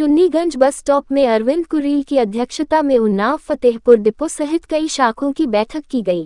Chunniganj bus stop में अरविंद कुरील की अध्यक्षता में उन्नाव फतेहपुर डिपो सहित कई शाखों की बैठक की गई।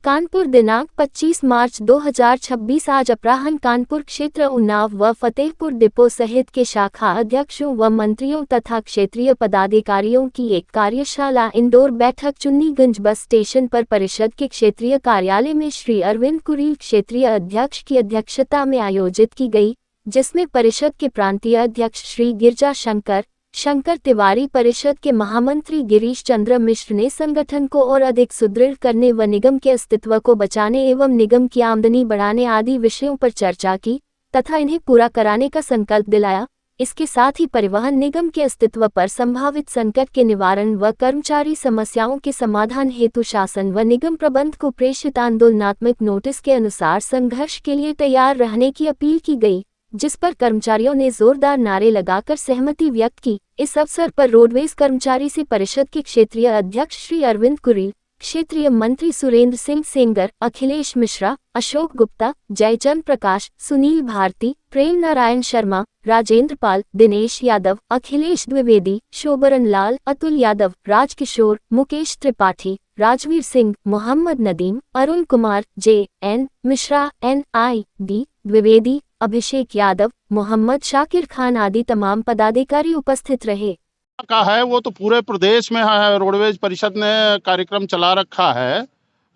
कानपुर दिनांक 25 मार्च 2026 आज अपराह्न कानपुर क्षेत्र उन्नाव व फतेहपुर डिपो सहित के शाखा अध्यक्षों व मंत्रियों तथा क्षेत्रीय पदाधिकारियों की एक कार्यशाला इंडोर बैठक चुन्नीगंज बस स्टेशन पर परिषद के क्षेत्रीय कार्यालय में श्री अरविंद कुरील क्षेत्रीय अध्यक्ष की अध्यक्षता में आयोजित की गई, जिसमें परिषद के प्रांतीय अध्यक्ष श्री गिरजा शंकर तिवारी, परिषद के महामंत्री गिरीश चंद्र मिश्र ने संगठन को और अधिक सुदृढ़ करने व निगम के अस्तित्व को बचाने एवं निगम की आमदनी बढ़ाने आदि विषयों पर चर्चा की तथा इन्हें पूरा कराने का संकल्प दिलाया। इसके साथ ही परिवहन निगम के अस्तित्व पर संभावित संकट के निवारण व कर्मचारी समस्याओं के समाधान हेतु शासन व निगम प्रबंध को प्रेषित आंदोलनात्मक नोटिस के अनुसार संघर्ष के लिए तैयार रहने की अपील की गई, जिस पर कर्मचारियों ने जोरदार नारे लगाकर सहमति व्यक्त की। इस अवसर पर रोडवेज कर्मचारी से परिषद के क्षेत्रीय अध्यक्ष श्री अरविंद कुरील, क्षेत्रीय मंत्री सुरेंद्र सिंह सेंगर, अखिलेश मिश्रा, अशोक गुप्ता, जयचंद प्रकाश, सुनील भारती, प्रेम नारायण शर्मा, राजेंद्र पाल, दिनेश यादव, अखिलेश द्विवेदी, शोभरन लाल, अतुल यादव, राजकिशोर, मुकेश त्रिपाठी, राजवीर सिंह, मोहम्मद नदीम, अरुण कुमार, J.N. मिश्रा, N.I.D. द्विवेदी, अभिषेक यादव, मोहम्मद शाकिर खान आदि तमाम पदाधिकारी उपस्थित रहे। का है वो तो पूरे प्रदेश में है। रोडवेज परिषद ने कार्यक्रम चला रखा है।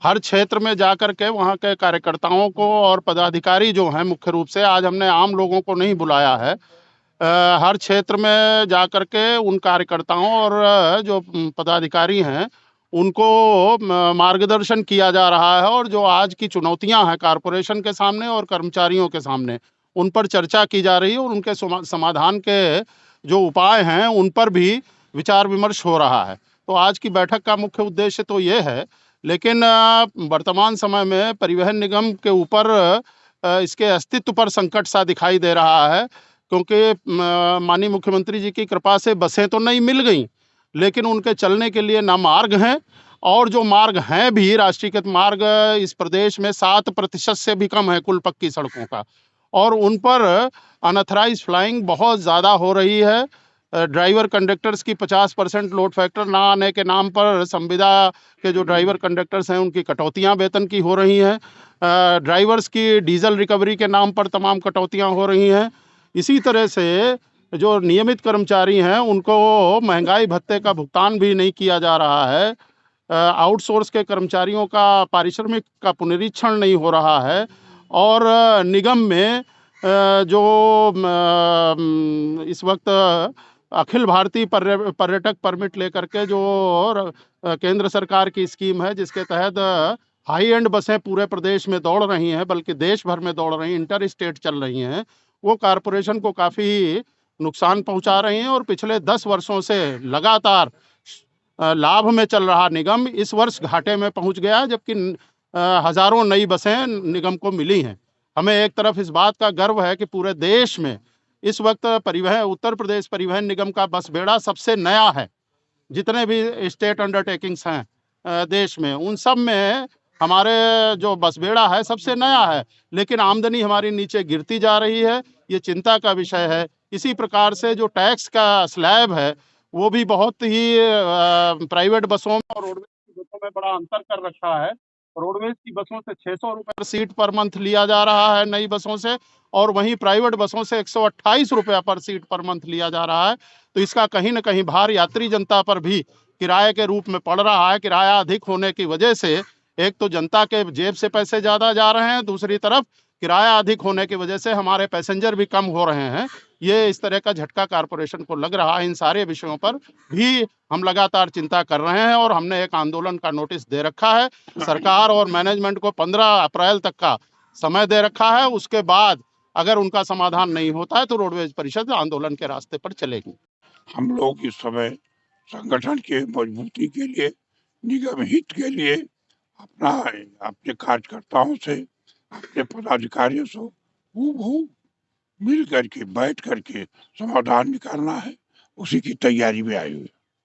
हर क्षेत्र में जाकर के वहाँ के कार्यकर्ताओं को और पदाधिकारी जो हैं, मुख्य रूप से आज हमने आम लोगों को नहीं बुलाया है, हर क्षेत्र में जाकर के उन कार्यकर्ताओं और जो पदाधिकारी हैं उनको मार्गदर्शन किया जा रहा है और जो आज की चुनौतियां हैं कारपोरेशन के सामने और कर्मचारियों के सामने, उन पर चर्चा की जा रही है और उनके समाधान के जो उपाय हैं उन पर भी विचार विमर्श हो रहा है। तो आज की बैठक का मुख्य उद्देश्य तो ये है, लेकिन वर्तमान समय में परिवहन निगम के ऊपर इसके अस्तित्व पर संकट सा दिखाई दे रहा है, क्योंकि माननीय मुख्यमंत्री जी की कृपा से बसें तो नहीं मिल गई, लेकिन उनके चलने के लिए ना मार्ग हैं, और जो मार्ग हैं भी राष्ट्रीयकृत मार्ग इस प्रदेश में 7% से भी कम है कुल पक्की सड़कों का, और उन पर अनऑथराइज्ड फ्लाइंग बहुत ज़्यादा हो रही है। ड्राइवर कंडक्टर्स की 50% लोड फैक्टर ना आने के नाम पर संविदा के जो ड्राइवर कंडक्टर्स हैं उनकी कटौतियां वेतन की हो रही हैं। ड्राइवर्स की डीजल रिकवरी के नाम पर तमाम कटौतियां हो रही हैं। इसी तरह से जो नियमित कर्मचारी हैं उनको महंगाई भत्ते का भुगतान भी नहीं किया जा रहा है। आउटसोर्स के कर्मचारियों का पारिश्रमिक का पुनरीक्षण नहीं हो रहा है, और निगम में जो इस वक्त अखिल भारतीय पर्यटक परमिट लेकर के जो केंद्र सरकार की स्कीम है, जिसके तहत हाई एंड बसें पूरे प्रदेश में दौड़ रही हैं, बल्कि देश भर में दौड़ रही हैं, इंटर स्टेट चल रही हैं, वो कारपोरेशन को काफ़ी नुकसान पहुंचा रही हैं। और पिछले 10 वर्षों से लगातार लाभ में चल रहा निगम इस वर्ष घाटे में पहुंच गया है, जबकि हजारों नई बसें निगम को मिली हैं। हमें एक तरफ इस बात का गर्व है कि पूरे देश में इस वक्त उत्तर प्रदेश परिवहन निगम का बस बेड़ा सबसे नया है। जितने भी स्टेट अंडरटेकिंग्स हैं देश में, उन सब में हमारे जो बस बेड़ा है सबसे नया है, लेकिन आमदनी हमारी नीचे गिरती जा रही है। ये चिंता का विषय है। इसी प्रकार से जो टैक्स का स्लैब है वो भी बहुत ही प्राइवेट बसों में और रोडवेज की बसों में बड़ा अंतर कर रखा है। रोडवेज की बसों से 600 रुपये पर सीट पर मंथ लिया जा रहा है नई बसों से, और वहीं प्राइवेट बसों से 128 रुपये पर सीट पर मंथ लिया जा रहा है। तो इसका कहीं ना कहीं भार यात्री जनता पर भी किराए के रूप में पड़ रहा है। किराया अधिक होने की वजह से एक तो जनता के जेब से पैसे ज़्यादा जा रहे हैं, दूसरी तरफ किराया अधिक होने की वजह से हमारे पैसेंजर भी कम हो रहे हैं। ये इस तरह का झटका कारपोरेशन को लग रहा है। इन सारे विषयों पर भी हम लगातार चिंता कर रहे हैं और हमने एक आंदोलन का नोटिस दे रखा है। सरकार और मैनेजमेंट को 15 अप्रैल तक का समय दे रखा है। उसके बाद अगर उनका समाधान नहीं होता है तो रोडवेज परिषद आंदोलन के रास्ते पर चलेगी। हम लोग इस समय संगठन के मजबूती के लिए, निगम हित के लिए अपने कार्यकर्ताओं से, अपने पदाधिकारियों से खूब मिल करके बैठ करके समाधान निकालना है, उसी की तैयारी में आए हुए।